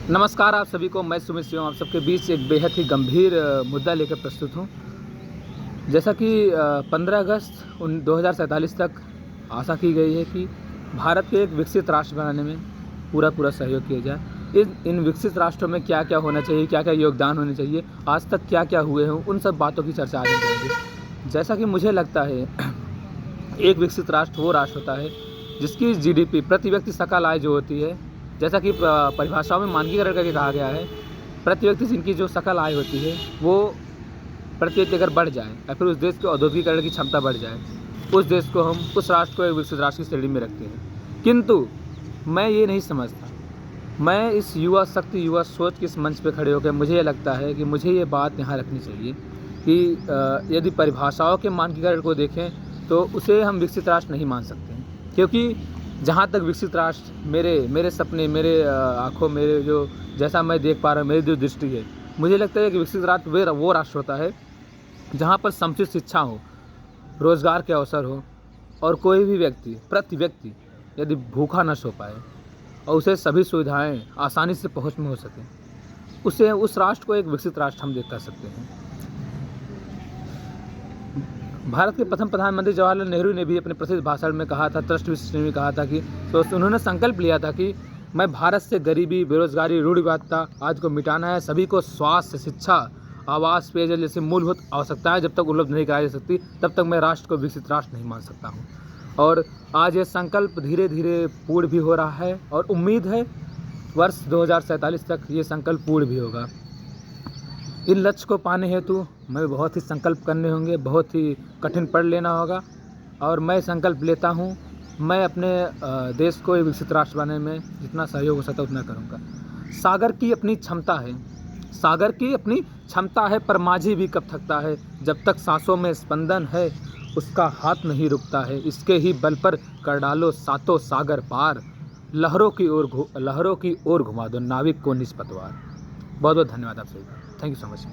नमस्कार आप सभी को। मैं सुमित सिंह आप सबके बीच एक बेहद ही गंभीर मुद्दा लेकर प्रस्तुत हूँ। जैसा कि 15 अगस्त 2047 तक आशा की गई है कि भारत के एक विकसित राष्ट्र बनाने में पूरा सहयोग किया जाए। इन विकसित राष्ट्रों में क्या क्या होना चाहिए, क्या क्या योगदान होने चाहिए, आज तक क्या क्या हुए हैं, उन सब बातों की चर्चा आज हम करेंगे। जैसा कि मुझे लगता है एक विकसित राष्ट्र वो राष्ट्र होता है जिसकी जीडीपी प्रति व्यक्ति सकल आय जो होती है, जैसा कि परिभाषाओं में मानकीकरण करके कहा गया है, प्रति व्यक्ति जिनकी जो सकल आय होती है वो प्रति व्यक्ति अगर बढ़ जाए या फिर उस देश के औद्योगिकरण की क्षमता बढ़ जाए, उस देश को हम उस राष्ट्र को एक विकसित राष्ट्र की श्रेणी में रखते हैं। किंतु मैं ये नहीं समझता। मैं इस युवा शक्ति, युवा सोच के इस मंच पे खड़े होकर मुझे ये लगता है कि मुझे ये बात यहाँ रखनी चाहिए कि यदि परिभाषाओं के मानकीकरण को देखें तो उसे हम विकसित राष्ट्र नहीं मान सकते हैं। क्योंकि जहाँ तक विकसित राष्ट्र मेरे सपने, मेरे आँखों, मेरे जो जैसा मैं देख पा रहा हूँ, मेरी जो दृष्टि है, मुझे लगता है कि विकसित राष्ट्र वो राष्ट्र होता है जहाँ पर समुचित शिक्षा हो, रोज़गार के अवसर हो और कोई भी प्रति व्यक्ति यदि भूखा न सो पाए और उसे सभी सुविधाएं आसानी से पहुँच में हो सकें, उस राष्ट्र को एक विकसित राष्ट्र हम कर सकते हैं। भारत के प्रथम प्रधानमंत्री जवाहरलाल नेहरू ने भी अपने प्रसिद्ध भाषण में कहा था, ट्रस्ट विशिष्ट में कहा था कि उन्होंने संकल्प लिया था कि मैं भारत से गरीबी, बेरोजगारी, रूढ़िवादिता आज को मिटाना है। सभी को स्वास्थ्य, शिक्षा, आवास, पेयजल जैसे मूलभूत आवश्यकताएं जब तक उपलब्ध नहीं कराई जा सकती, तब तक मैं राष्ट्र को विकसित राष्ट्र नहीं मान सकता हूँ। और आज ये संकल्प धीरे धीरे पूर्ण भी हो रहा है और उम्मीद है वर्ष 2047 तक ये संकल्प पूर्ण भी होगा। इन लक्ष्य को पाने हेतु हमें बहुत ही संकल्प करने होंगे, बहुत ही कठिन पढ़ लेना होगा। और मैं संकल्प लेता हूँ, मैं अपने देश को एक विकसित राष्ट्र बनाने में जितना सहयोग हो सकता उतना करूँगा। सागर की अपनी क्षमता है पर माझी भी कब थकता है। जब तक सांसों में स्पंदन है उसका हाथ नहीं रुकता है। इसके ही बल पर कर डालो सातों सागर पार, लहरों की ओर घुमा दो नाविक को निज पतवार। बहुत बहुत धन्यवाद आप सभी का। Thank you so much.